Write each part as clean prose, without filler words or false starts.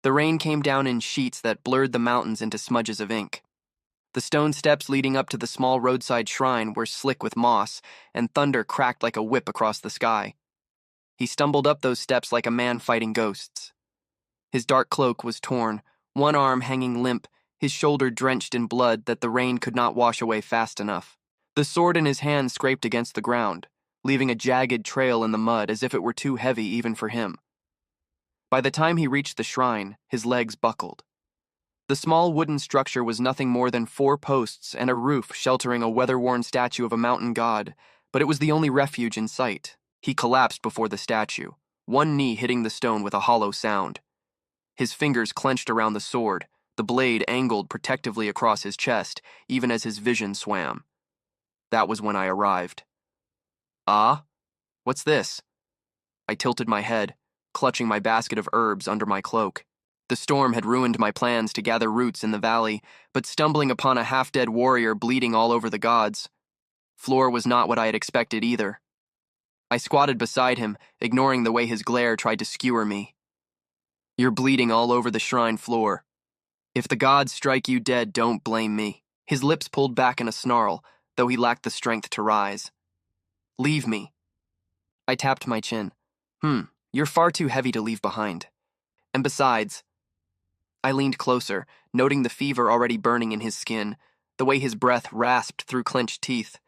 The rain came down in sheets that blurred the mountains into smudges of ink. The stone steps leading up to the small roadside shrine were slick with moss, and thunder cracked like a whip across the sky. He stumbled up those steps like a man fighting ghosts. His dark cloak was torn, one arm hanging limp, his shoulder drenched in blood that the rain could not wash away fast enough. The sword in his hand scraped against the ground, leaving a jagged trail in the mud as if it were too heavy even for him. By the time he reached the shrine, his legs buckled. The small wooden structure was nothing more than 4 posts and a roof sheltering a weather-worn statue of a mountain god, but it was the only refuge in sight. He collapsed before the statue, one knee hitting the stone with a hollow sound. His fingers clenched around the sword, the blade angled protectively across his chest, even as his vision swam. That was when I arrived. Ah? What's this? I tilted my head, clutching my basket of herbs under my cloak. The storm had ruined my plans to gather roots in the valley, but stumbling upon a half-dead warrior bleeding all over the gods. Floor was not what I had expected either. I squatted beside him, ignoring the way his glare tried to skewer me. You're bleeding all over the shrine floor. If the gods strike you dead, don't blame me. His lips pulled back in a snarl, though he lacked the strength to rise. Leave me. I tapped my chin. You're far too heavy to leave behind. And besides, I leaned closer, noting the fever already burning in his skin, the way his breath rasped through clenched teeth.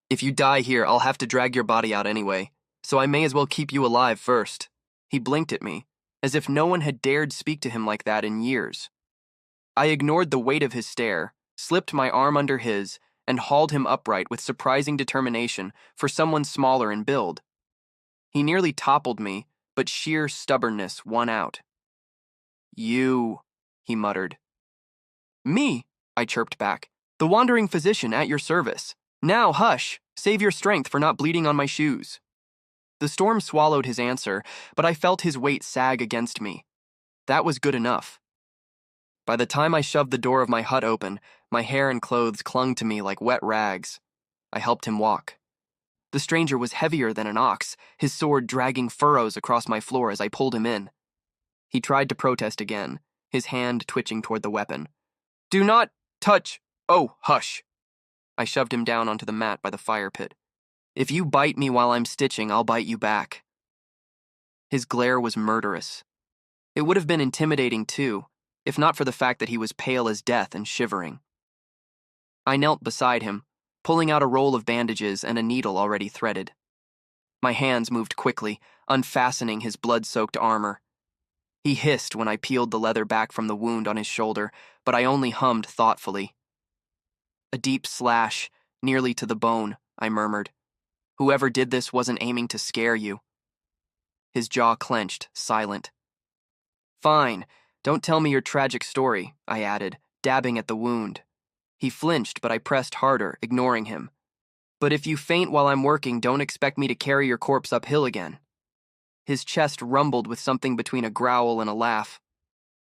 If you die here, I'll have to drag your body out anyway, so I may as well keep you alive first. He blinked at me, as if no one had dared speak to him like that in years. I ignored the weight of his stare, slipped my arm under his, and hauled him upright with surprising determination for someone smaller in build. He nearly toppled me, but sheer stubbornness won out. You, he muttered. Me, I chirped back. The wandering physician at your service. Now, hush, save your strength for not bleeding on my shoes. The storm swallowed his answer, but I felt his weight sag against me. That was good enough. By the time I shoved the door of my hut open, my hair and clothes clung to me like wet rags. I helped him walk. The stranger was heavier than an ox, his sword dragging furrows across my floor as I pulled him in. He tried to protest again, his hand twitching toward the weapon. Do not touch. Oh, hush. I shoved him down onto the mat by the fire pit. If you bite me while I'm stitching, I'll bite you back. His glare was murderous. It would have been intimidating too, if not for the fact that he was pale as death and shivering. I knelt beside him, pulling out a roll of bandages and a needle already threaded. My hands moved quickly, unfastening his blood-soaked armor. He hissed when I peeled the leather back from the wound on his shoulder, but I only hummed thoughtfully. A deep slash, nearly to the bone, I murmured. Whoever did this wasn't aiming to scare you. His jaw clenched, silent. Fine, don't tell me your tragic story, I added, dabbing at the wound. He flinched, but I pressed harder, ignoring him. But if you faint while I'm working, don't expect me to carry your corpse uphill again. His chest rumbled with something between a growl and a laugh.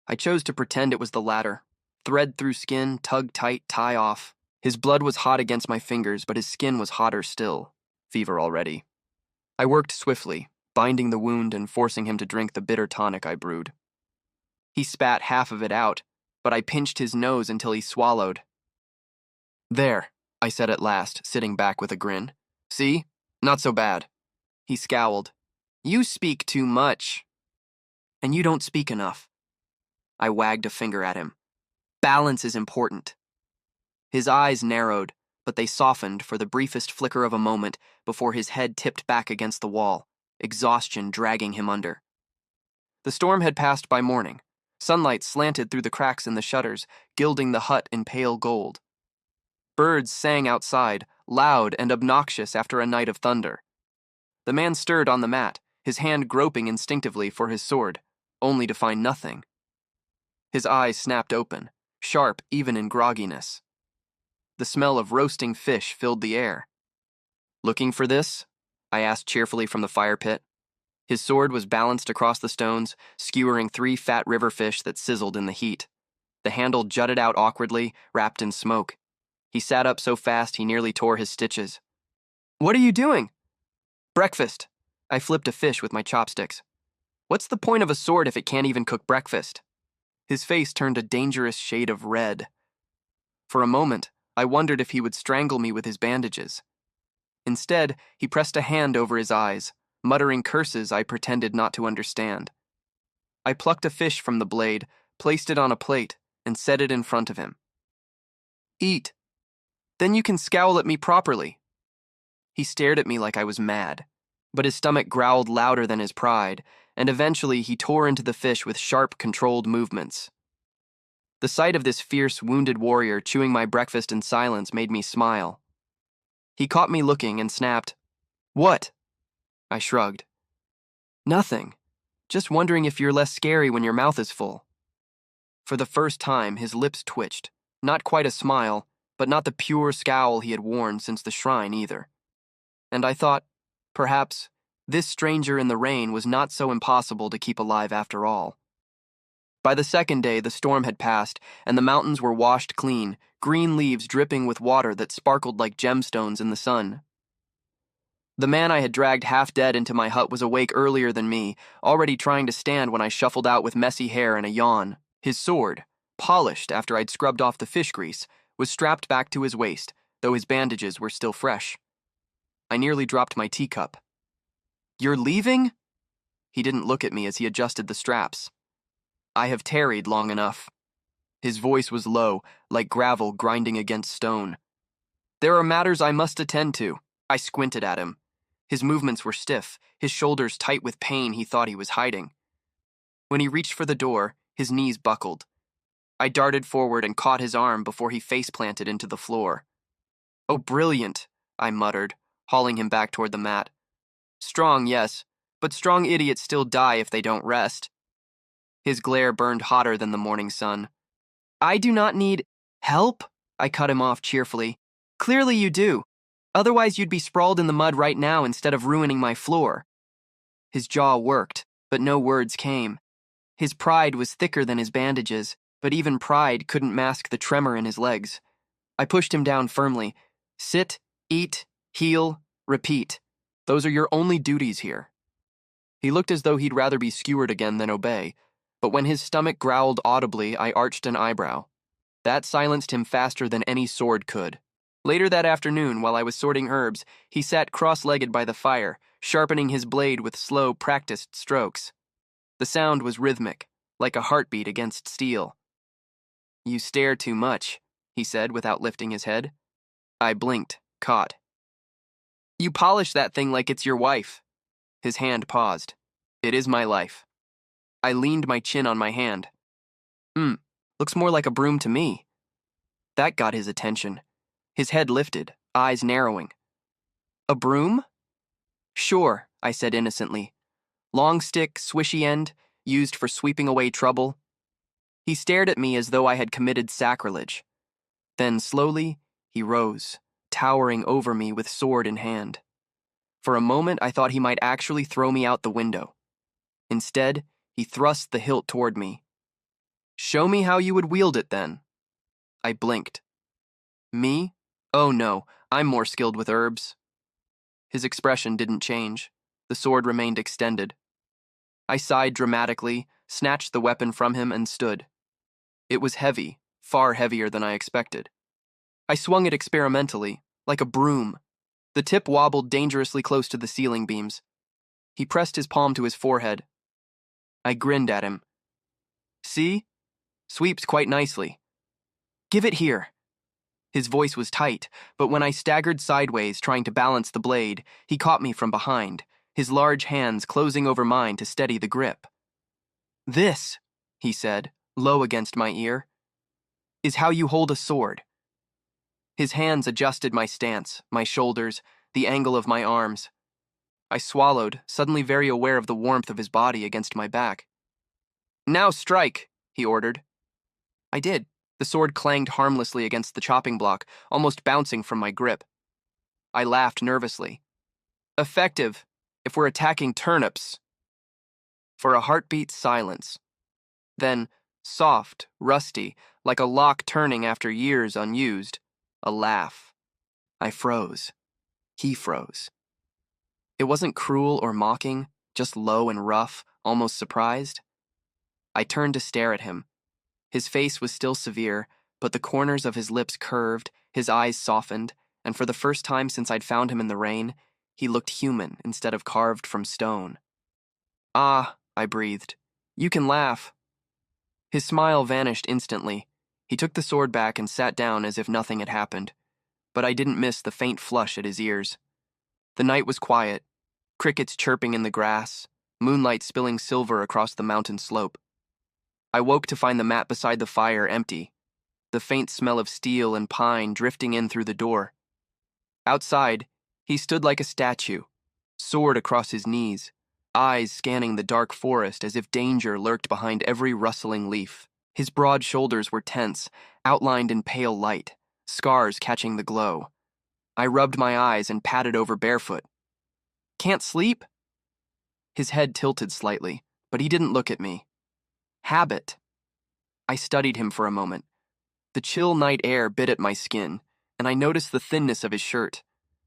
I chose to pretend it was the latter. Thread through skin, tug tight, tie off. His blood was hot against my fingers, but his skin was hotter still. Fever already. I worked swiftly, binding the wound and forcing him to drink the bitter tonic I brewed. He spat half of it out, but I pinched his nose until he swallowed. There, I said at last, sitting back with a grin. See? Not so bad. He scowled. You speak too much. And you don't speak enough. I wagged a finger at him. Balance is important. His eyes narrowed, but they softened for the briefest flicker of a moment before his head tipped back against the wall, exhaustion dragging him under. The storm had passed by morning. Sunlight slanted through the cracks in the shutters, gilding the hut in pale gold. Birds sang outside, loud and obnoxious after a night of thunder. The man stirred on the mat, his hand groping instinctively for his sword, only to find nothing. His eyes snapped open, sharp even in grogginess. The smell of roasting fish filled the air. Looking for this? I asked cheerfully from the fire pit. His sword was balanced across the stones, skewering 3 fat river fish that sizzled in the heat. The handle jutted out awkwardly, wrapped in smoke. He sat up so fast he nearly tore his stitches. What are you doing? Breakfast. I flipped a fish with my chopsticks. What's the point of a sword if it can't even cook breakfast? His face turned a dangerous shade of red. For a moment, I wondered if he would strangle me with his bandages. Instead, he pressed a hand over his eyes, muttering curses I pretended not to understand. I plucked a fish from the blade, placed it on a plate, and set it in front of him. "Eat. Then you can scowl at me properly." He stared at me like I was mad, but his stomach growled louder than his pride, and eventually he tore into the fish with sharp, controlled movements. The sight of this fierce, wounded warrior chewing my breakfast in silence made me smile. He caught me looking and snapped, "What?" I shrugged. "Nothing. Just wondering if you're less scary when your mouth is full." For the first time, his lips twitched. Not quite a smile, but not the pure scowl he had worn since the shrine either. And I thought, perhaps, this stranger in the rain was not so impossible to keep alive after all. By the second day, the storm had passed, and the mountains were washed clean, green leaves dripping with water that sparkled like gemstones in the sun. The man I had dragged half dead into my hut was awake earlier than me, already trying to stand when I shuffled out with messy hair and a yawn. His sword, polished after I'd scrubbed off the fish grease, was strapped back to his waist, though his bandages were still fresh. I nearly dropped my teacup. "You're leaving?" He didn't look at me as he adjusted the straps. "I have tarried long enough." His voice was low, like gravel grinding against stone. "There are matters I must attend to." I squinted at him. His movements were stiff, his shoulders tight with pain he thought he was hiding. When he reached for the door, his knees buckled. I darted forward and caught his arm before he face-planted into the floor. "Oh, brilliant," I muttered, hauling him back toward the mat. "Strong, yes, but strong idiots still die if they don't rest." His glare burned hotter than the morning sun. "I do not need help," I cut him off cheerfully. "Clearly you do. Otherwise you'd be sprawled in the mud right now instead of ruining my floor." His jaw worked, but no words came. His pride was thicker than his bandages, but even pride couldn't mask the tremor in his legs. I pushed him down firmly. "Sit, eat, heal, repeat. Those are your only duties here." He looked as though he'd rather be skewered again than obey, but when his stomach growled audibly, I arched an eyebrow. That silenced him faster than any sword could. Later that afternoon, while I was sorting herbs, he sat cross-legged by the fire, sharpening his blade with slow, practiced strokes. The sound was rhythmic, like a heartbeat against steel. "You stare too much," he said without lifting his head. I blinked, caught. "You polish that thing like it's your wife." His hand paused. "It is my life." I leaned my chin on my hand. Looks more like a broom to me." That got his attention. His head lifted, eyes narrowing. "A broom?" "Sure," I said innocently. "Long stick, swishy end, used for sweeping away trouble." He stared at me as though I had committed sacrilege. Then, slowly, he rose, towering over me with sword in hand. For a moment, I thought he might actually throw me out the window. Instead, he thrust the hilt toward me. "Show me how you would wield it, then." I blinked. "Me? Oh no, I'm more skilled with herbs." His expression didn't change. The sword remained extended. I sighed dramatically, snatched the weapon from him, and stood. It was heavy, far heavier than I expected. I swung it experimentally, like a broom. The tip wobbled dangerously close to the ceiling beams. He pressed his palm to his forehead. I grinned at him. "See? Sweeps quite nicely." "Give it here." His voice was tight, but when I staggered sideways trying to balance the blade, he caught me from behind, his large hands closing over mine to steady the grip. "This," he said, low against my ear, "is how you hold a sword." His hands adjusted my stance, my shoulders, the angle of my arms. I swallowed, suddenly very aware of the warmth of his body against my back. "Now strike," he ordered. I did. The sword clanged harmlessly against the chopping block, almost bouncing from my grip. I laughed nervously. "Effective, if we're attacking turnips." For a heartbeat, silence. Then, soft, rusty, like a lock turning after years unused, a laugh. I froze. He froze. It wasn't cruel or mocking, just low and rough, almost surprised. I turned to stare at him. His face was still severe, but the corners of his lips curved, his eyes softened, and for the first time since I'd found him in the rain, he looked human instead of carved from stone. "Ah," I breathed. "You can laugh." His smile vanished instantly. He took the sword back and sat down as if nothing had happened, but I didn't miss the faint flush at his ears. The night was quiet, crickets chirping in the grass, moonlight spilling silver across the mountain slope. I woke to find the mat beside the fire empty, the faint smell of steel and pine drifting in through the door. Outside, he stood like a statue, sword across his knees, eyes scanning the dark forest as if danger lurked behind every rustling leaf. His broad shoulders were tense, outlined in pale light, scars catching the glow. I rubbed my eyes and patted over barefoot. "Can't sleep?" His head tilted slightly, but he didn't look at me. Habit. I studied him for a moment. The chill night air bit at my skin, and I noticed the thinness of his shirt,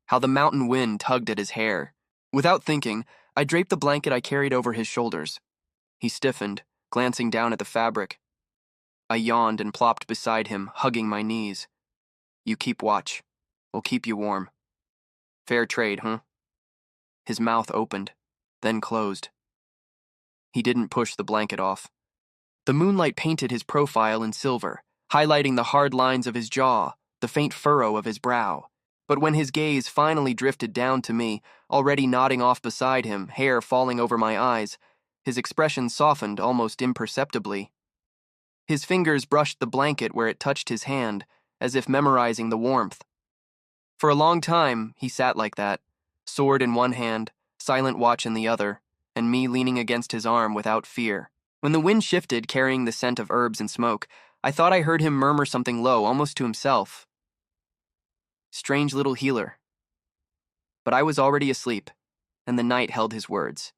how the mountain wind tugged at his hair. Without thinking, I draped the blanket I carried over his shoulders. He stiffened, glancing down at the fabric. I yawned and plopped beside him, hugging my knees. "You keep watch. We'll keep you warm. Fair trade, huh?" His mouth opened, then closed. He didn't push the blanket off. The moonlight painted his profile in silver, highlighting the hard lines of his jaw, the faint furrow of his brow. But when his gaze finally drifted down to me, already nodding off beside him, hair falling over my eyes, his expression softened almost imperceptibly. His fingers brushed the blanket where it touched his hand, as if memorizing the warmth. For a long time, he sat like that, sword in one hand, silent watch in the other, and me leaning against his arm without fear. When the wind shifted, carrying the scent of herbs and smoke, I thought I heard him murmur something low, almost to himself. Strange little healer. But I was already asleep, and the night held his words.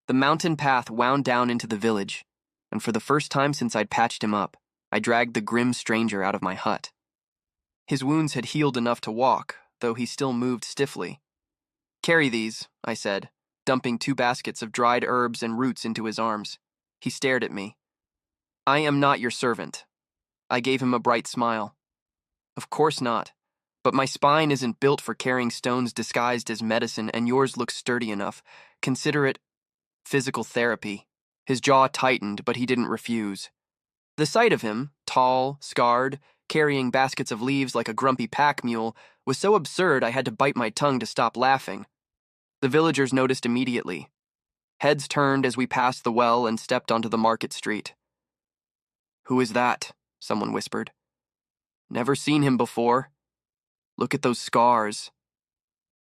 The mountain path wound down into the village, and for the first time since I'd patched him up, I dragged the grim stranger out of my hut. His wounds had healed enough to walk, though he still moved stiffly. "Carry these," I said, dumping 2 baskets of dried herbs and roots into his arms. He stared at me. "I am not your servant." I gave him a bright smile. "Of course not. But my spine isn't built for carrying stones disguised as medicine, and yours looks sturdy enough. Consider it physical therapy." His jaw tightened, but he didn't refuse. The sight of him, tall, scarred, carrying baskets of leaves like a grumpy pack mule, was so absurd I had to bite my tongue to stop laughing. The villagers noticed immediately. Heads turned as we passed the well and stepped onto the market street. "Who is that?" someone whispered. "Never seen him before. Look at those scars."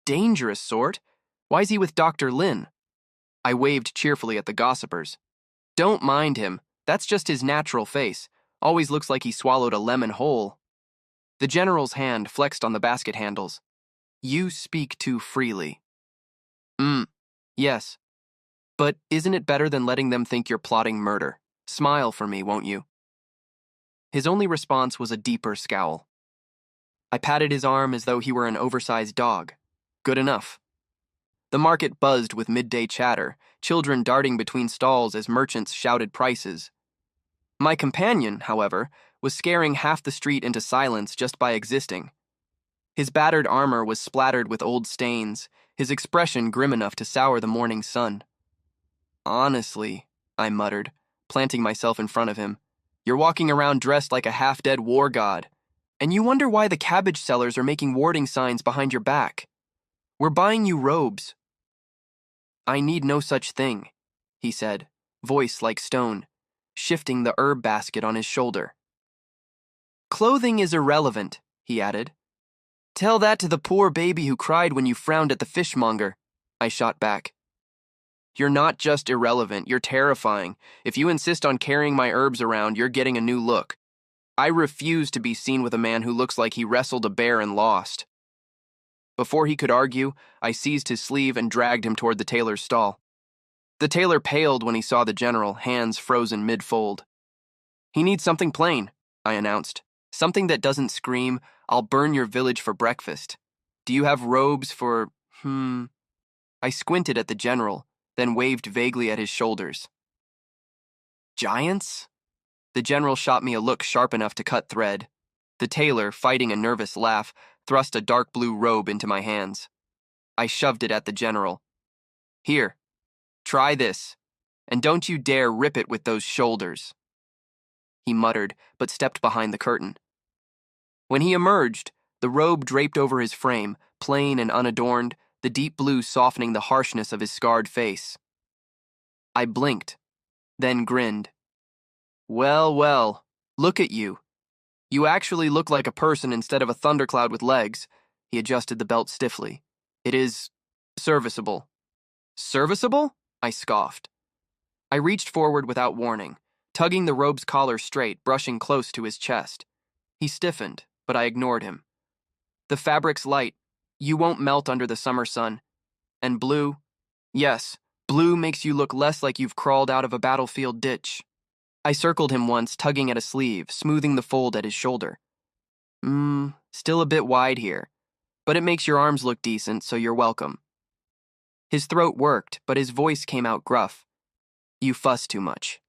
"Dangerous sort. Why's he with Dr. Lin?" I waved cheerfully at the gossipers. "Don't mind him. That's just his natural face. Always looks like he swallowed a lemon whole." The general's hand flexed on the basket handles. "You speak too freely." Yes. But isn't it better than letting them think you're plotting murder? Smile for me, won't you?" His only response was a deeper scowl. I patted his arm as though he were an oversized dog. Good enough. The market buzzed with midday chatter, children darting between stalls as merchants shouted prices. My companion, however, was scaring half the street into silence just by existing. His battered armor was splattered with old stains, his expression grim enough to sour the morning sun. "Honestly," I muttered, planting myself in front of him, "you're walking around dressed like a half-dead war god, and you wonder why the cabbage sellers are making warding signs behind your back. We're buying you robes." "I need no such thing," he said, voice like stone, shifting the herb basket on his shoulder. "Clothing is irrelevant," he added. "Tell that to the poor baby who cried when you frowned at the fishmonger," I shot back. "You're not just irrelevant, you're terrifying. If you insist on carrying my herbs around, you're getting a new look. I refuse to be seen with a man who looks like he wrestled a bear and lost." Before he could argue, I seized his sleeve and dragged him toward the tailor's stall. The tailor paled when he saw the general, hands frozen mid-fold. "He needs something plain," I announced. "Something that doesn't scream, 'I'll burn your village for breakfast.' Do you have robes for, I squinted at the general, then waved vaguely at his shoulders. "Giants?" The general shot me a look sharp enough to cut thread. The tailor, fighting a nervous laugh, thrust a dark blue robe into my hands. I shoved it at the general. Here, try this, and don't you dare rip it with those shoulders. He muttered, but stepped behind the curtain. When he emerged, the robe draped over his frame, plain and unadorned, the deep blue softening the harshness of his scarred face. I blinked, then grinned. Well, well, look at you. You actually look like a person instead of a thundercloud with legs. He adjusted the belt stiffly. It is serviceable. Serviceable? I scoffed. I reached forward without warning, tugging the robe's collar straight, brushing close to his chest. He stiffened, but I ignored him. The fabric's light. You won't melt under the summer sun. And blue? Yes, blue makes you look less like you've crawled out of a battlefield ditch. I circled him once, tugging at a sleeve, smoothing the fold at his shoulder. Still a bit wide here, but it makes your arms look decent, so you're welcome. His throat worked, but his voice came out gruff. You fuss too much.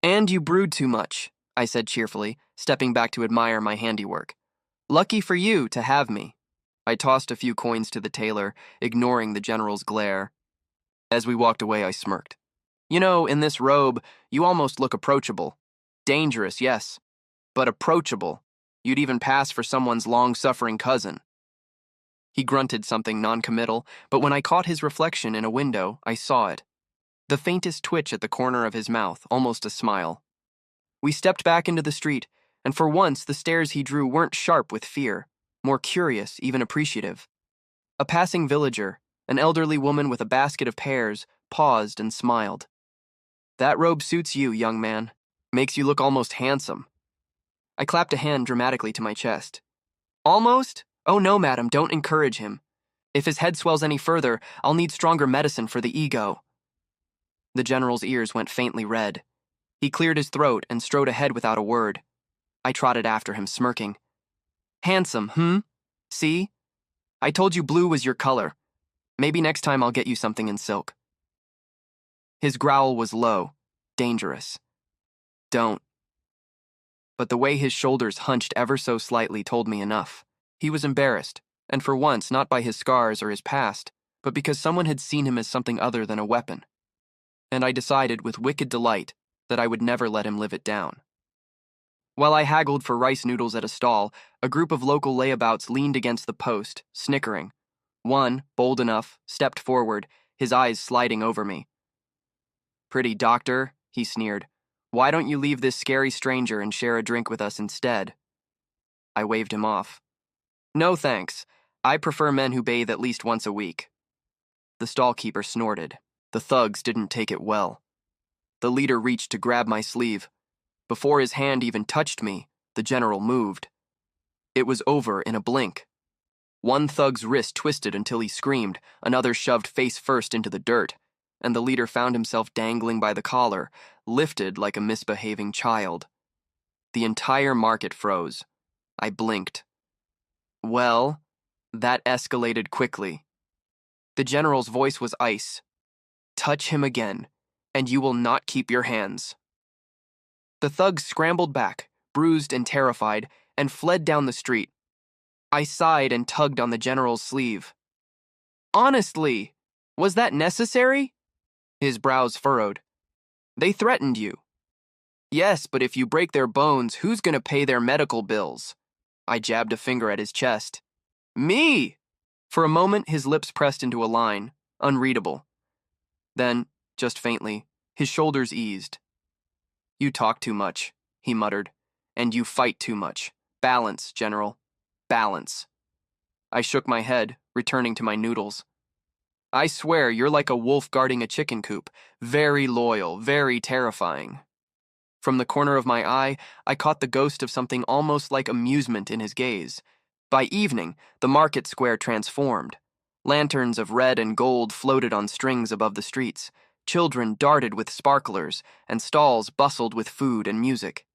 And you brood too much, I said cheerfully, stepping back to admire my handiwork. Lucky for you to have me. I tossed a few coins to the tailor, ignoring the general's glare. As we walked away, I smirked. You know, in this robe, you almost look approachable. Dangerous, yes, but approachable. You'd even pass for someone's long-suffering cousin. He grunted something noncommittal, but when I caught his reflection in a window, I saw it. The faintest twitch at the corner of his mouth, almost a smile. We stepped back into the street, and for once the stares he drew weren't sharp with fear, more curious, even appreciative. A passing villager, an elderly woman with a basket of pears, paused and smiled. That robe suits you, young man. Makes you look almost handsome. I clapped a hand dramatically to my chest. Almost? Oh no, madam, don't encourage him. If his head swells any further, I'll need stronger medicine for the ego. The general's ears went faintly red. He cleared his throat and strode ahead without a word. I trotted after him, smirking. Handsome, See? I told you blue was your color. Maybe next time I'll get you something in silk. His growl was low, dangerous. Don't. But the way his shoulders hunched ever so slightly told me enough. He was embarrassed, and for once not by his scars or his past, but because someone had seen him as something other than a weapon. And I decided with wicked delight that I would never let him live it down. While I haggled for rice noodles at a stall, a group of local layabouts leaned against the post, snickering. One, bold enough, stepped forward, his eyes sliding over me. Pretty doctor, he sneered. Why don't you leave this scary stranger and share a drink with us instead? I waved him off. No thanks. I prefer men who bathe at least once a week. The stall-keeper snorted. The thugs didn't take it well. The leader reached to grab my sleeve. Before his hand even touched me, the general moved. It was over in a blink. One thug's wrist twisted until he screamed, another shoved face first into the dirt, and the leader found himself dangling by the collar, lifted like a misbehaving child. The entire market froze. I blinked. Well, that escalated quickly. The general's voice was ice. Touch him again, and you will not keep your hands. The thugs scrambled back, bruised and terrified, and fled down the street. I sighed and tugged on the general's sleeve. Honestly, was that necessary? His brows furrowed. They threatened you. Yes, but if you break their bones, who's going to pay their medical bills? I jabbed a finger at his chest. Me! For a moment, his lips pressed into a line, unreadable. Then, just faintly, his shoulders eased. You talk too much, he muttered, and you fight too much. Balance, General. Balance. I shook my head, returning to my noodles. I swear you're like a wolf guarding a chicken coop. Very loyal, very terrifying. From the corner of my eye, I caught the ghost of something almost like amusement in his gaze. By evening, the market square transformed. Lanterns of red and gold floated on strings above the streets. Children darted with sparklers, and stalls bustled with food and music.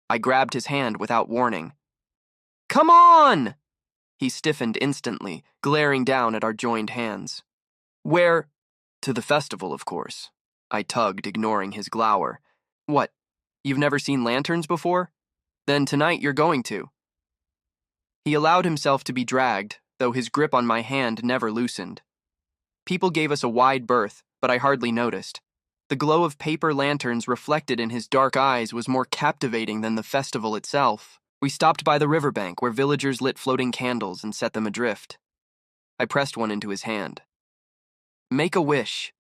I grabbed his hand without warning. Come on! He stiffened instantly, glaring down at our joined hands. Where? To the festival, of course. I tugged, ignoring his glower. What? You've never seen lanterns before? Then tonight you're going to. He allowed himself to be dragged, though his grip on my hand never loosened. People gave us a wide berth, but I hardly noticed. The glow of paper lanterns reflected in his dark eyes was more captivating than the festival itself. We stopped by the riverbank where villagers lit floating candles and set them adrift. I pressed one into his hand. Make a wish.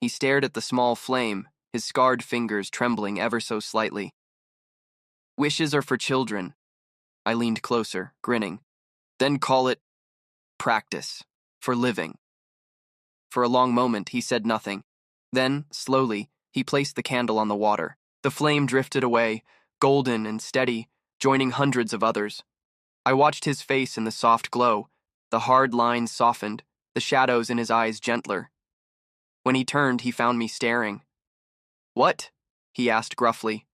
He stared at the small flame, his scarred fingers trembling ever so slightly. Wishes are for children. I leaned closer, grinning. Then call it practice, for living. For a long moment, he said nothing. Then, slowly, he placed the candle on the water. The flame drifted away, golden and steady, joining hundreds of others. I watched his face in the soft glow. The hard lines softened, the shadows in his eyes gentler. When he turned, he found me staring. What? He asked gruffly.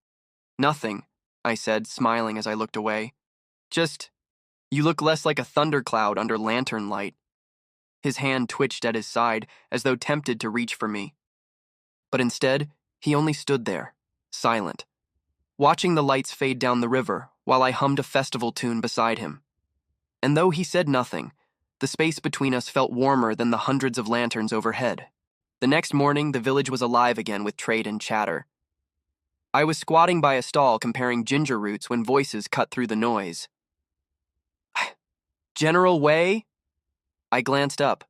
Nothing, I said, smiling as I looked away. Just, you look less like a thundercloud under lantern light. His hand twitched at his side, as though tempted to reach for me. But instead, he only stood there, silent, watching the lights fade down the river while I hummed a festival tune beside him. And though he said nothing, the space between us felt warmer than the hundreds of lanterns overhead. The next morning, the village was alive again with trade and chatter. I was squatting by a stall comparing ginger roots when voices cut through the noise. General Wei? I glanced up.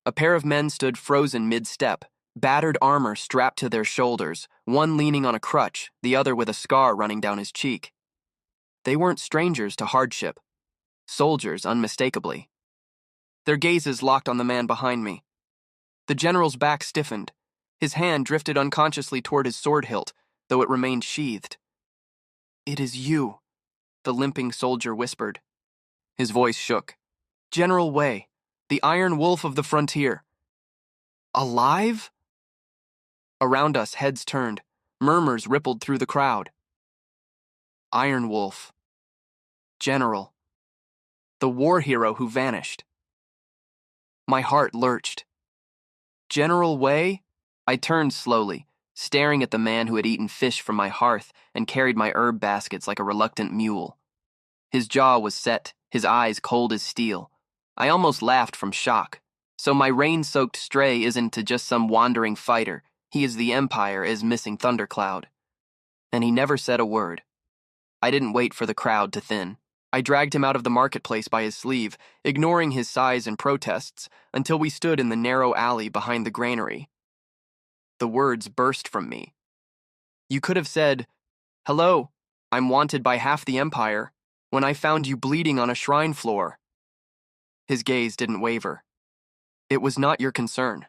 A pair of men stood frozen mid-step, battered armor strapped to their shoulders, one leaning on a crutch, the other with a scar running down his cheek. They weren't strangers to hardship. Soldiers, unmistakably. Their gazes locked on the man behind me. The general's back stiffened. His hand drifted unconsciously toward his sword hilt, though it remained sheathed. It is you, the limping soldier whispered. His voice shook. General Wei, the Iron Wolf of the frontier. Alive? Around us, heads turned. Murmurs rippled through the crowd. Iron Wolf. General. The war hero who vanished. My heart lurched. General Wei? I turned slowly, staring at the man who had eaten fish from my hearth and carried my herb baskets like a reluctant mule. His jaw was set, his eyes cold as steel. I almost laughed from shock. So my rain-soaked stray isn't to just some wandering fighter. He is the Empire as missing Thundercloud. And he never said a word. I didn't wait for the crowd to thin. I dragged him out of the marketplace by his sleeve, ignoring his sighs and protests, until we stood in the narrow alley behind the granary. The words burst from me. You could have said, "Hello, I'm wanted by half the Empire," when I found you bleeding on a shrine floor. His gaze didn't waver. It was not your concern.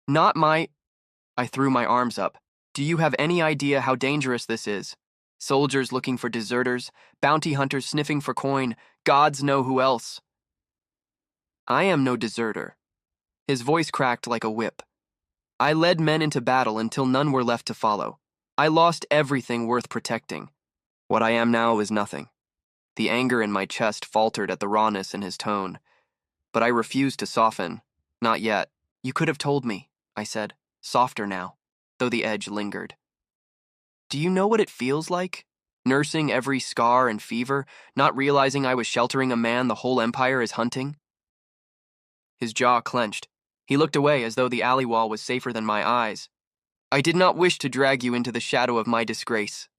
Not my... I threw my arms up. Do you have any idea how dangerous this is? Soldiers looking for deserters, bounty hunters sniffing for coin, gods know who else. I am no deserter. His voice cracked like a whip. I led men into battle until none were left to follow. I lost everything worth protecting. What I am now is nothing. The anger in my chest faltered at the rawness in his tone. But I refused to soften. Not yet. You could have told me, I said, softer now, though the edge lingered. Do you know what it feels like? Nursing every scar and fever, not realizing I was sheltering a man the whole Empire is hunting? His jaw clenched. He looked away as though the alley wall was safer than my eyes. I did not wish to drag you into the shadow of my disgrace.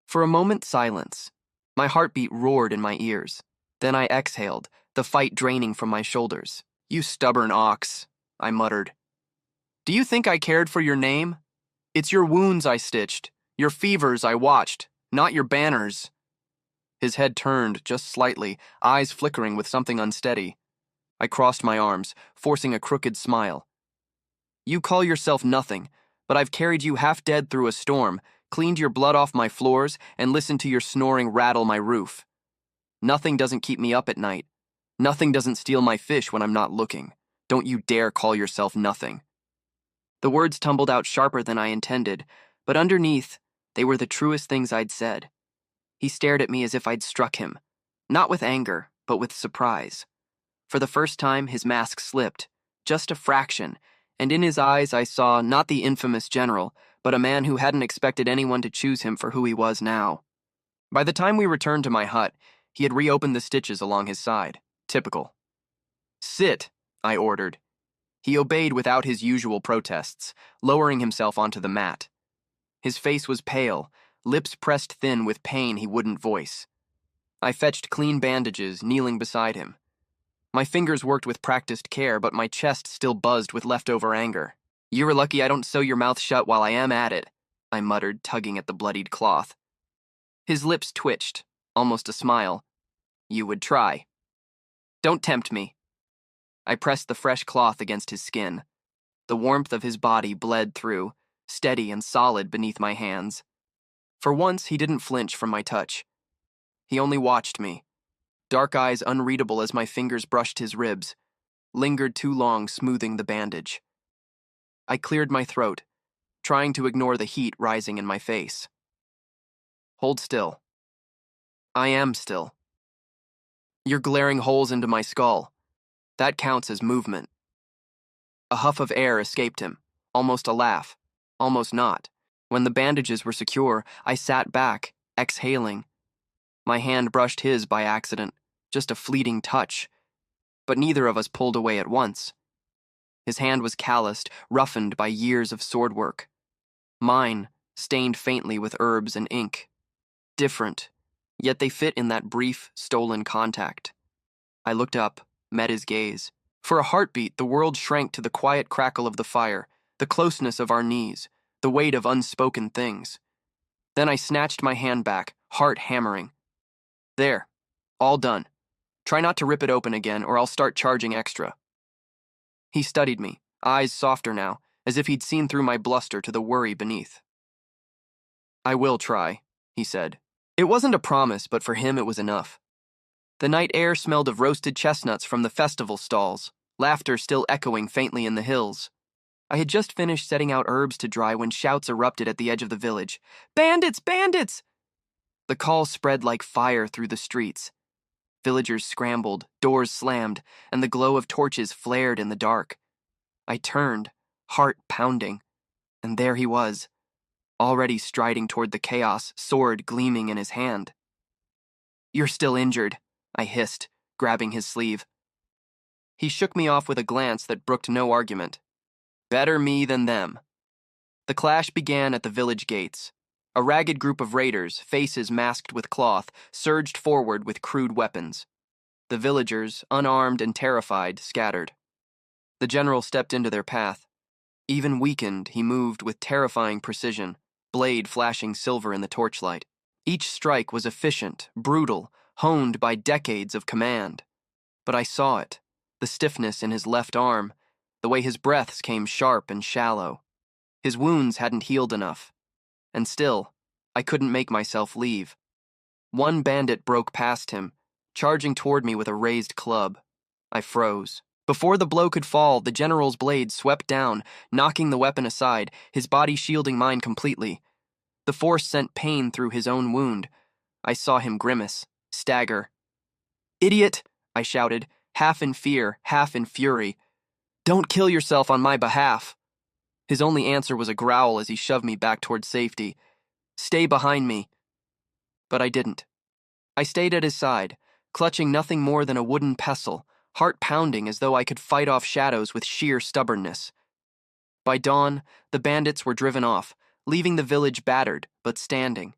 For a moment, silence. My heartbeat roared in my ears. Then I exhaled, the fight draining from my shoulders. You stubborn ox, I muttered. Do you think I cared for your name? It's your wounds I stitched, your fevers I watched, not your banners. His head turned just slightly, eyes flickering with something unsteady. I crossed my arms, forcing a crooked smile. You call yourself nothing, but I've carried you half dead through a storm, cleaned your blood off my floors, and listened to your snoring rattle my roof. Nothing doesn't keep me up at night. Nothing doesn't steal my fish when I'm not looking. Don't you dare call yourself nothing. The words tumbled out sharper than I intended, but underneath, they were the truest things I'd said. He stared at me as if I'd struck him, not with anger, but with surprise. For the first time, his mask slipped, just a fraction, and in his eyes I saw not the infamous general, but a man who hadn't expected anyone to choose him for who he was now. By the time we returned to my hut, he had reopened the stitches along his side. Typical. "Sit," I ordered. He obeyed without his usual protests, lowering himself onto the mat. His face was pale, lips pressed thin with pain he wouldn't voice. I fetched clean bandages, kneeling beside him. My fingers worked with practiced care, but my chest still buzzed with leftover anger. "You were lucky I don't sew your mouth shut while I am at it," I muttered, tugging at the bloodied cloth. His lips twitched, almost a smile. "You would try." "Don't tempt me." I pressed the fresh cloth against his skin. The warmth of his body bled through, steady and solid beneath my hands. For once, he didn't flinch from my touch. He only watched me, dark eyes unreadable as my fingers brushed his ribs, lingered too long smoothing the bandage. I cleared my throat, trying to ignore the heat rising in my face. "Hold still." I am still. "You're glaring holes into my skull. That counts as movement." A huff of air escaped him, almost a laugh, almost not. When the bandages were secure, I sat back, exhaling. My hand brushed his by accident, just a fleeting touch, but neither of us pulled away at once. His hand was calloused, roughened by years of sword work. Mine, stained faintly with herbs and ink. Different, yet they fit in that brief, stolen contact. I looked up, met his gaze. For a heartbeat, the world shrank to the quiet crackle of the fire, the closeness of our knees, the weight of unspoken things. Then I snatched my hand back, heart hammering. "There, all done. Try not to rip it open again, or I'll start charging extra." He studied me, eyes softer now, as if he'd seen through my bluster to the worry beneath. "I will try," he said. It wasn't a promise, but for him it was enough. The night air smelled of roasted chestnuts from the festival stalls, laughter still echoing faintly in the hills. I had just finished setting out herbs to dry when shouts erupted at the edge of the village. "Bandits! Bandits!" The call spread like fire through the streets. Villagers scrambled, doors slammed, and the glow of torches flared in the dark. I turned, heart pounding, and there he was, already striding toward the chaos, sword gleaming in his hand. "You're still injured," I hissed, grabbing his sleeve. He shook me off with a glance that brooked no argument. Better me than them. The clash began at the village gates. A ragged group of raiders, faces masked with cloth, surged forward with crude weapons. The villagers, unarmed and terrified, scattered. The general stepped into their path. Even weakened, he moved with terrifying precision, blade flashing silver in the torchlight. Each strike was efficient, brutal, honed by decades of command. But I saw it, the stiffness in his left arm, the way his breaths came sharp and shallow. His wounds hadn't healed enough. And still, I couldn't make myself leave. One bandit broke past him, charging toward me with a raised club. I froze. Before the blow could fall, the general's blade swept down, knocking the weapon aside, his body shielding mine completely. The force sent pain through his own wound. I saw him grimace, stagger. "Idiot!" I shouted, half in fear, half in fury. "Don't kill yourself on my behalf." His only answer was a growl as he shoved me back toward safety. "Stay behind me." But I didn't. I stayed at his side, clutching nothing more than a wooden pestle, heart pounding as though I could fight off shadows with sheer stubbornness. By dawn, the bandits were driven off, leaving the village battered but standing.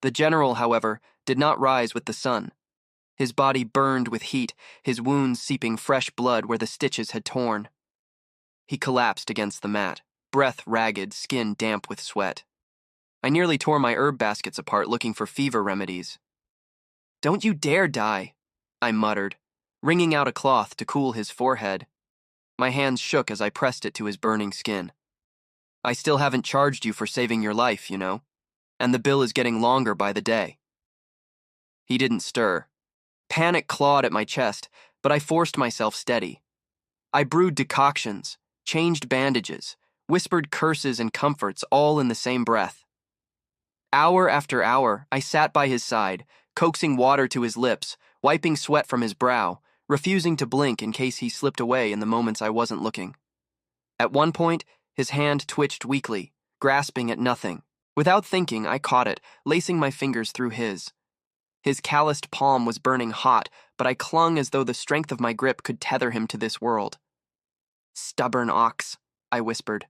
The general, however, did not rise with the sun. His body burned with heat, his wounds seeping fresh blood where the stitches had torn. He collapsed against the mat, breath ragged, skin damp with sweat. I nearly tore my herb baskets apart looking for fever remedies. "Don't you dare die," I muttered, wringing out a cloth to cool his forehead. My hands shook as I pressed it to his burning skin. "I still haven't charged you for saving your life, you know, and the bill is getting longer by the day." He didn't stir. Panic clawed at my chest, but I forced myself steady. I brewed decoctions, changed bandages, whispered curses and comforts all in the same breath. Hour after hour, I sat by his side, coaxing water to his lips, wiping sweat from his brow, refusing to blink in case he slipped away in the moments I wasn't looking. At one point, his hand twitched weakly, grasping at nothing. Without thinking, I caught it, lacing my fingers through his. His calloused palm was burning hot, but I clung as though the strength of my grip could tether him to this world. "Stubborn ox," I whispered.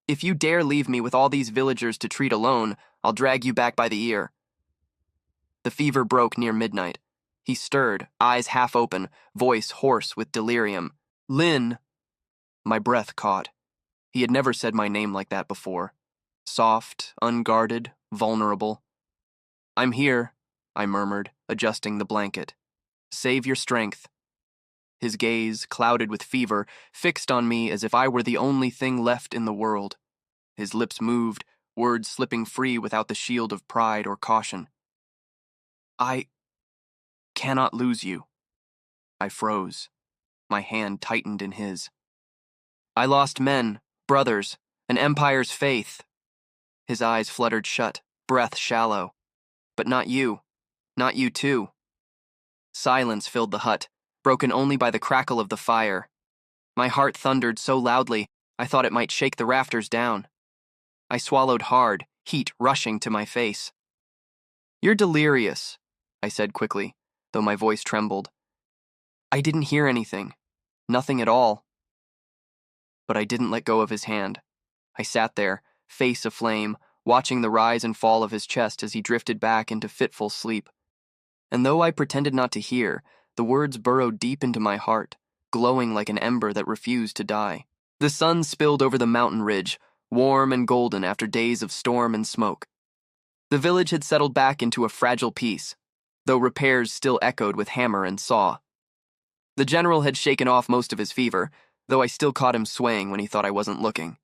"If you dare leave me with all these villagers to treat alone, I'll drag you back by the ear." The fever broke near midnight. He stirred, eyes half open, voice hoarse with delirium. "Lynn!" My breath caught. He had never said my name like that before. Soft, unguarded, vulnerable. "I'm here," I murmured, adjusting the blanket. "Save your strength." His gaze, clouded with fever, fixed on me as if I were the only thing left in the world. His lips moved, words slipping free without the shield of pride or caution. "I cannot lose you." I froze. My hand tightened in his. "I lost men, brothers, an empire's faith." His eyes fluttered shut, breath shallow. "But not you. Not you too." Silence filled the hut, broken only by the crackle of the fire. My heart thundered so loudly, I thought it might shake the rafters down. I swallowed hard, heat rushing to my face. "You're delirious," I said quickly, though my voice trembled. "I didn't hear anything. Nothing at all." But I didn't let go of his hand. I sat there, face aflame, watching the rise and fall of his chest as he drifted back into fitful sleep. And though I pretended not to hear, the words burrowed deep into my heart, glowing like an ember that refused to die. The sun spilled over the mountain ridge, warm and golden after days of storm and smoke. The village had settled back into a fragile peace, though repairs still echoed with hammer and saw. The general had shaken off most of his fever, though I still caught him swaying when he thought I wasn't looking.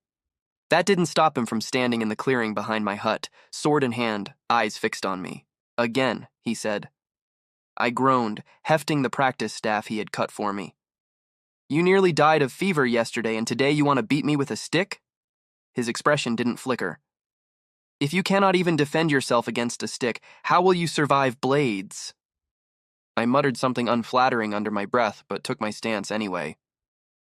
That didn't stop him from standing in the clearing behind my hut, sword in hand, eyes fixed on me. "Again," he said. I groaned, hefting the practice staff he had cut for me. "You nearly died of fever yesterday, and today you want to beat me with a stick?" His expression didn't flicker. "If you cannot even defend yourself against a stick, how will you survive blades?" I muttered something unflattering under my breath, but took my stance anyway.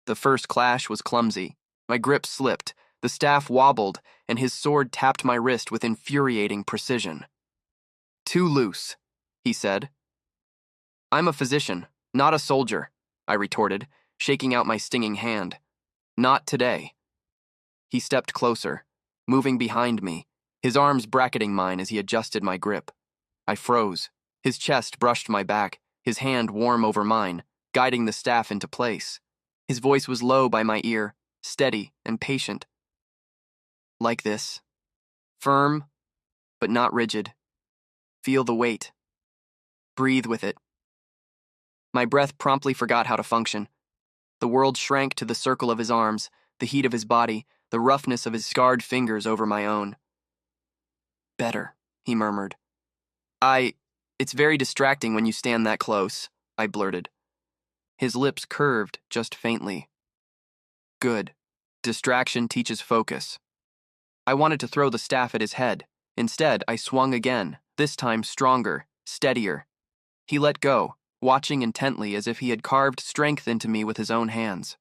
The first clash was clumsy. My grip slipped, the staff wobbled, and his sword tapped my wrist with infuriating precision. "Too loose," he said. "I'm a physician, not a soldier," I retorted, shaking out my stinging hand. "Not today." He stepped closer, moving behind me, his arms bracketing mine as he adjusted my grip. I froze. His chest brushed my back, his hand warm over mine, guiding the staff into place. His voice was low by my ear, steady and patient. "Like this. Firm, but not rigid. Feel the weight. Breathe with it." My breath promptly forgot how to function. The world shrank to the circle of his arms, the heat of his body, the roughness of his scarred fingers over my own. "Better," he murmured. It's very distracting when you stand that close," I blurted. His lips curved just faintly. "Good. Distraction teaches focus." I wanted to throw the staff at his head. Instead, I swung again, this time stronger, steadier. He let go, watching intently as if he had carved strength into me with his own hands.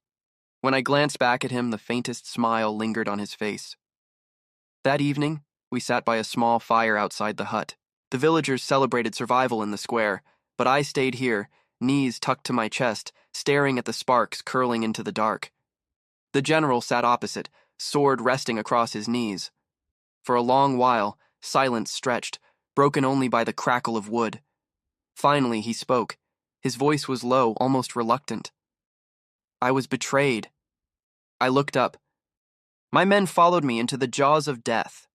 When I glanced back at him, the faintest smile lingered on his face. That evening, we sat by a small fire outside the hut. The villagers celebrated survival in the square, but I stayed here, knees tucked to my chest, staring at the sparks curling into the dark. The general sat opposite, sword resting across his knees. For a long while, silence stretched, broken only by the crackle of wood. Finally, he spoke. His voice was low, almost reluctant. "I was betrayed." I looked up. "My men followed me into the jaws of death.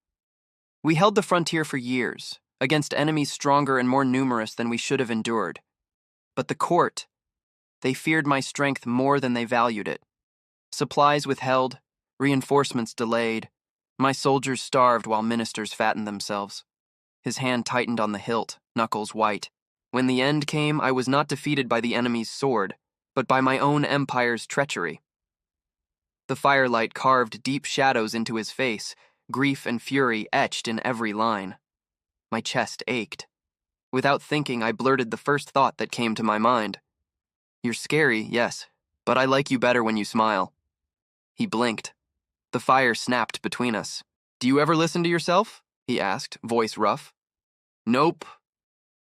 We held the frontier for years, against enemies stronger and more numerous than we should have endured. But the court, they feared my strength more than they valued it. Supplies withheld, reinforcements delayed. My soldiers starved while ministers fattened themselves." His hand tightened on the hilt, knuckles white. "When the end came, I was not defeated by the enemy's sword, but by my own empire's treachery." The firelight carved deep shadows into his face, grief and fury etched in every line. My chest ached. Without thinking, I blurted the first thought that came to my mind. "You're scary, yes, but I like you better when you smile." He blinked. The fire snapped between us. Do you ever listen to yourself? He asked, voice rough. Nope.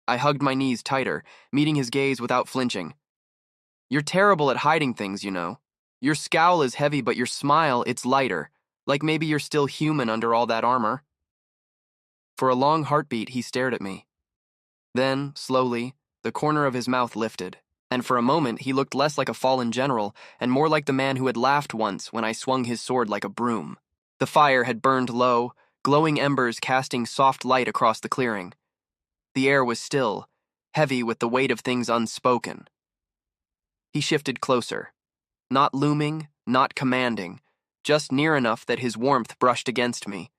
I hugged my knees tighter, meeting his gaze without flinching. You're terrible at hiding things, you know. Your scowl is heavy, but your smile, it's lighter, like maybe you're still human under all that armor. For a long heartbeat, he stared at me. Then, slowly, the corner of his mouth lifted, and for a moment he looked less like a fallen general and more like the man who had laughed once when I swung his sword like a broom. The fire had burned low, glowing embers casting soft light across the clearing. The air was still, heavy with the weight of things unspoken. He shifted closer, not looming, not commanding, just near enough that his warmth brushed against me.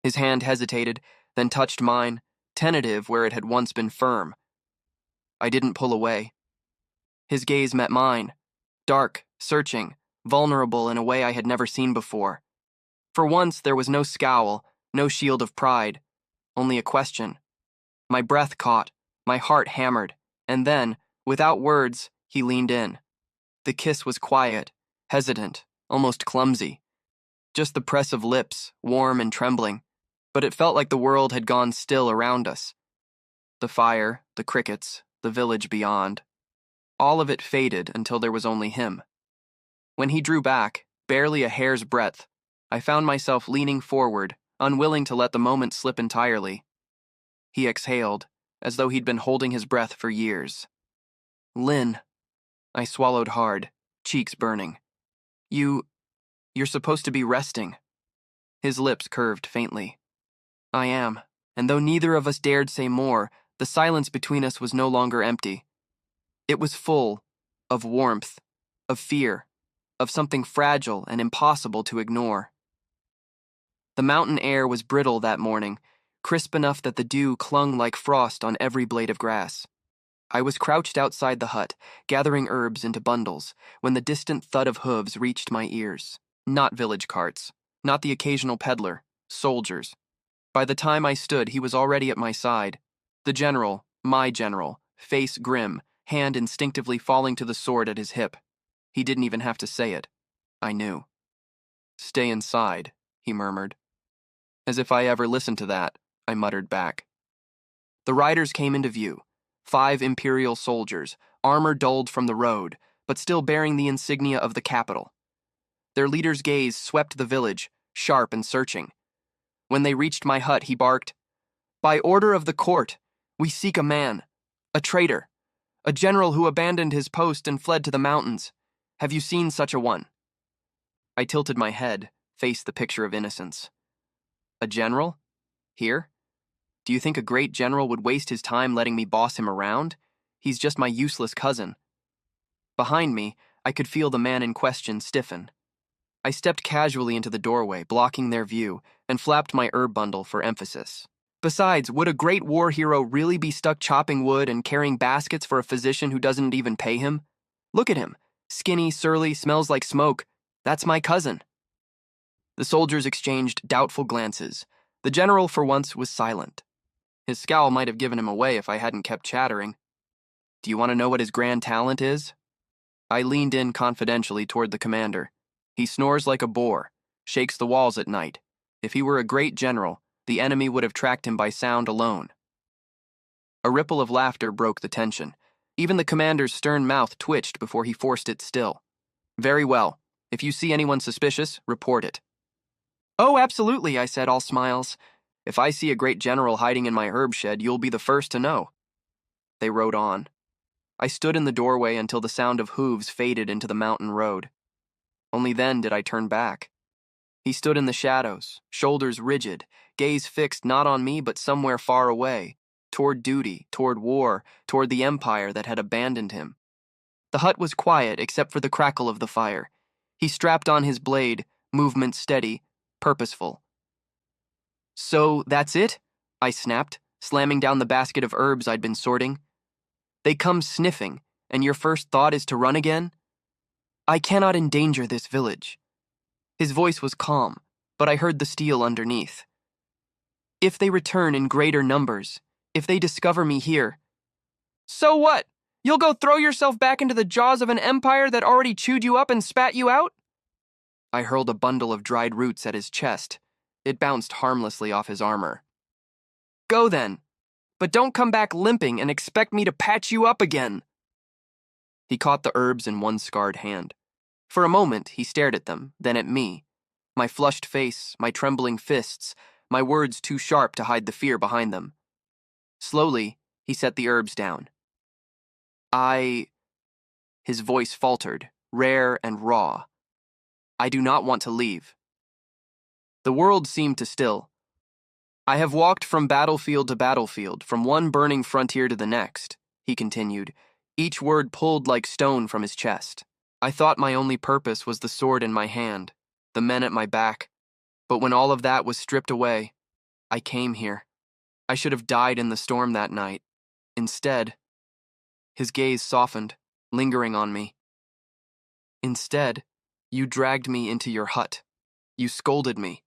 His hand hesitated, then touched mine, tentative where it had once been firm. I didn't pull away. His gaze met mine, dark, searching, vulnerable in a way I had never seen before. For once, there was no scowl, no shield of pride, only a question. My breath caught, my heart hammered, and then, without words, he leaned in. The kiss was quiet, hesitant, almost clumsy. Just the press of lips, warm and trembling, but it felt like the world had gone still around us. The fire, the crickets, the village beyond. All of it faded until there was only him. When he drew back, barely a hair's breadth, I found myself leaning forward, unwilling to let the moment slip entirely. He exhaled, as though he'd been holding his breath for years. Lynn. I swallowed hard, cheeks burning. You're supposed to be resting. His lips curved faintly. I am, and though neither of us dared say more, the silence between us was no longer empty. It was full of warmth, of fear, of something fragile and impossible to ignore. The mountain air was brittle that morning, crisp enough that the dew clung like frost on every blade of grass. I was crouched outside the hut, gathering herbs into bundles, when the distant thud of hooves reached my ears. Not village carts, not the occasional peddler, soldiers. By the time I stood, he was already at my side. The general, my general, face grim, hand instinctively falling to the sword at his hip. He didn't even have to say it. I knew. Stay inside, he murmured. As if I ever listened to that, I muttered back. The riders came into view. 5 imperial soldiers, armor dulled from the road, but still bearing the insignia of the capital. Their leader's gaze swept the village, sharp and searching. When they reached my hut, he barked, "By order of the court, we seek a man, a traitor, a general who abandoned his post and fled to the mountains. Have you seen such a one?" I tilted my head, faced the picture of innocence. A general? Here? Do you think a great general would waste his time letting me boss him around? He's just my useless cousin. Behind me, I could feel the man in question stiffen. I stepped casually into the doorway, blocking their view, and flapped my herb bundle for emphasis. Besides, would a great war hero really be stuck chopping wood and carrying baskets for a physician who doesn't even pay him? Look at him. Skinny, surly, smells like smoke. That's my cousin. The soldiers exchanged doubtful glances. The general, for once, was silent. His scowl might have given him away if I hadn't kept chattering. Do you want to know what his grand talent is? I leaned in confidentially toward the commander. He snores like a boar, shakes the walls at night. If he were a great general, the enemy would have tracked him by sound alone. A ripple of laughter broke the tension. Even the commander's stern mouth twitched before he forced it still. Very well. If you see anyone suspicious, report it. Oh, absolutely, I said, all smiles. If I see a great general hiding in my herb shed, you'll be the first to know. They rode on. I stood in the doorway until the sound of hooves faded into the mountain road. Only then did I turn back. He stood in the shadows, shoulders rigid, gaze fixed not on me but somewhere far away, toward duty, toward war, toward the empire that had abandoned him. The hut was quiet except for the crackle of the fire. He strapped on his blade, movement steady, purposeful. So that's it? I snapped, slamming down the basket of herbs I'd been sorting. They come sniffing, and your first thought is to run again? I cannot endanger this village. His voice was calm, but I heard the steel underneath. If they return in greater numbers, if they discover me here, so what? You'll go throw yourself back into the jaws of an empire that already chewed you up and spat you out? I hurled a bundle of dried roots at his chest. It bounced harmlessly off his armor. Go then, but don't come back limping and expect me to patch you up again. He caught the herbs in one scarred hand. For a moment, he stared at them, then at me. My flushed face, my trembling fists, my words too sharp to hide the fear behind them. Slowly, he set the herbs down. His voice faltered, rare and raw. I do not want to leave. The world seemed to still. I have walked from battlefield to battlefield, from one burning frontier to the next, he continued, each word pulled like stone from his chest. I thought my only purpose was the sword in my hand, the men at my back, but when all of that was stripped away, I came here. I should have died in the storm that night. Instead, his gaze softened, lingering on me. Instead, you dragged me into your hut. You scolded me,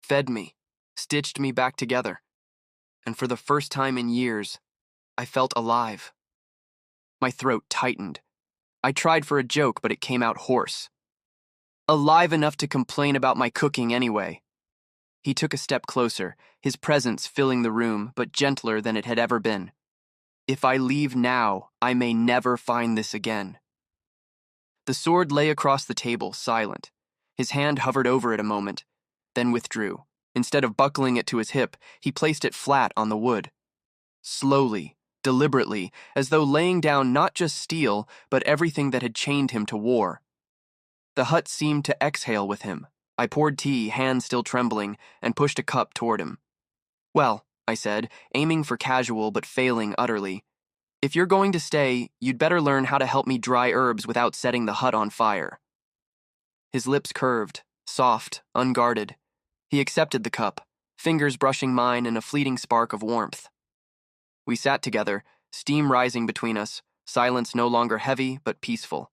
fed me, stitched me back together. And for the first time in years, I felt alive. My throat tightened. I tried for a joke, but it came out hoarse. Alive enough to complain about my cooking anyway. He took a step closer, his presence filling the room, but gentler than it had ever been. If I leave now, I may never find this again. The sword lay across the table, silent. His hand hovered over it a moment, then withdrew. Instead of buckling it to his hip, he placed it flat on the wood. Slowly, deliberately, as though laying down not just steel, but everything that had chained him to war. The hut seemed to exhale with him. I poured tea, hand still trembling, and pushed a cup toward him. Well, I said, aiming for casual but failing utterly, if you're going to stay, you'd better learn how to help me dry herbs without setting the hut on fire. His lips curved, soft, unguarded. He accepted the cup, fingers brushing mine in a fleeting spark of warmth. We sat together, steam rising between us, silence no longer heavy but peaceful.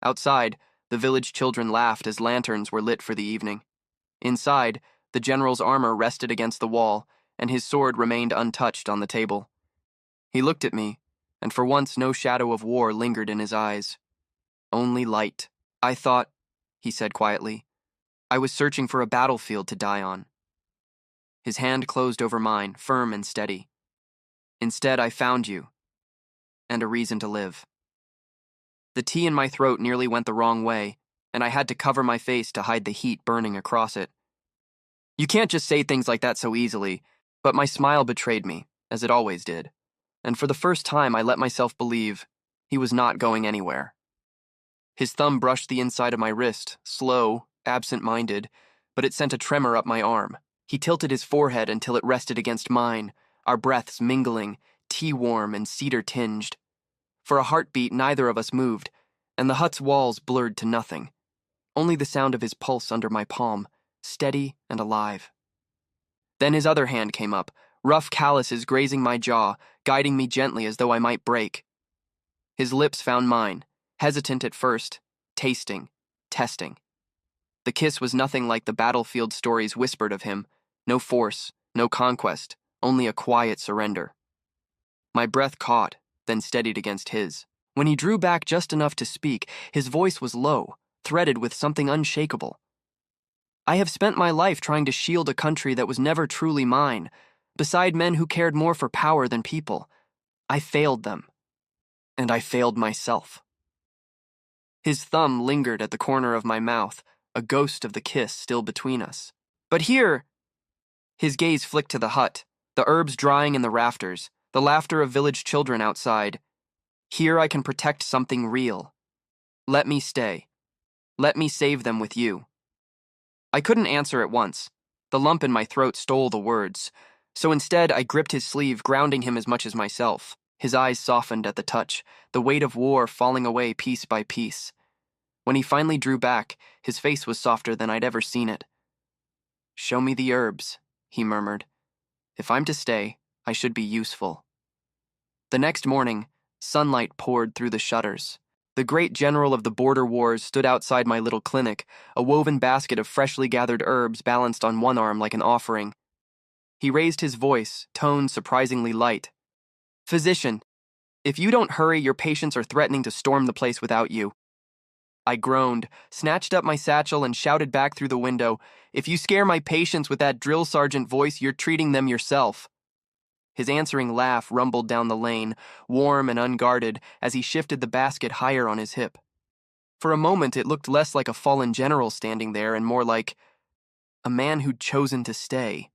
Outside, the village children laughed as lanterns were lit for the evening. Inside, the general's armor rested against the wall, and his sword remained untouched on the table. He looked at me, and for once no shadow of war lingered in his eyes. Only light. I thought, he said quietly, I was searching for a battlefield to die on. His hand closed over mine, firm and steady. Instead, I found you, and a reason to live. The tea in my throat nearly went the wrong way, and I had to cover my face to hide the heat burning across it. You can't just say things like that so easily, but my smile betrayed me, as it always did, and for the first time I let myself believe he was not going anywhere. His thumb brushed the inside of my wrist, slow, absent-minded, but it sent a tremor up my arm. He tilted his forehead until it rested against mine, our breaths mingling, tea-warm and cedar-tinged. For a heartbeat, neither of us moved, and the hut's walls blurred to nothing. Only the sound of his pulse under my palm, steady and alive. Then his other hand came up, rough calluses grazing my jaw, guiding me gently as though I might break. His lips found mine, hesitant at first, tasting, testing. The kiss was nothing like the battlefield stories whispered of him. No force, no conquest, only a quiet surrender. My breath caught, then steadied against his. When he drew back just enough to speak, his voice was low, threaded with something unshakable. I have spent my life trying to shield a country that was never truly mine, beside men who cared more for power than people. I failed them. And I failed myself. His thumb lingered at the corner of my mouth, a ghost of the kiss still between us. But here... His gaze flicked to the hut, the herbs drying in the rafters, the laughter of village children outside. Here I can protect something real. Let me stay. Let me save them with you. I couldn't answer at once. The lump in my throat stole the words. So instead, I gripped his sleeve, grounding him as much as myself. His eyes softened at the touch, the weight of war falling away piece by piece. When he finally drew back, his face was softer than I'd ever seen it. Show me the herbs, he murmured. If I'm to stay, I should be useful. The next morning, sunlight poured through the shutters. The great general of the border wars stood outside my little clinic, a woven basket of freshly gathered herbs balanced on one arm like an offering. He raised his voice, tone surprisingly light. Physician, if you don't hurry, your patients are threatening to storm the place without you. I groaned, snatched up my satchel, and shouted back through the window, "If you scare my patients with that drill sergeant voice, you're treating them yourself." His answering laugh rumbled down the lane, warm and unguarded, as he shifted the basket higher on his hip. For a moment, it looked less like a fallen general standing there and more like a man who'd chosen to stay.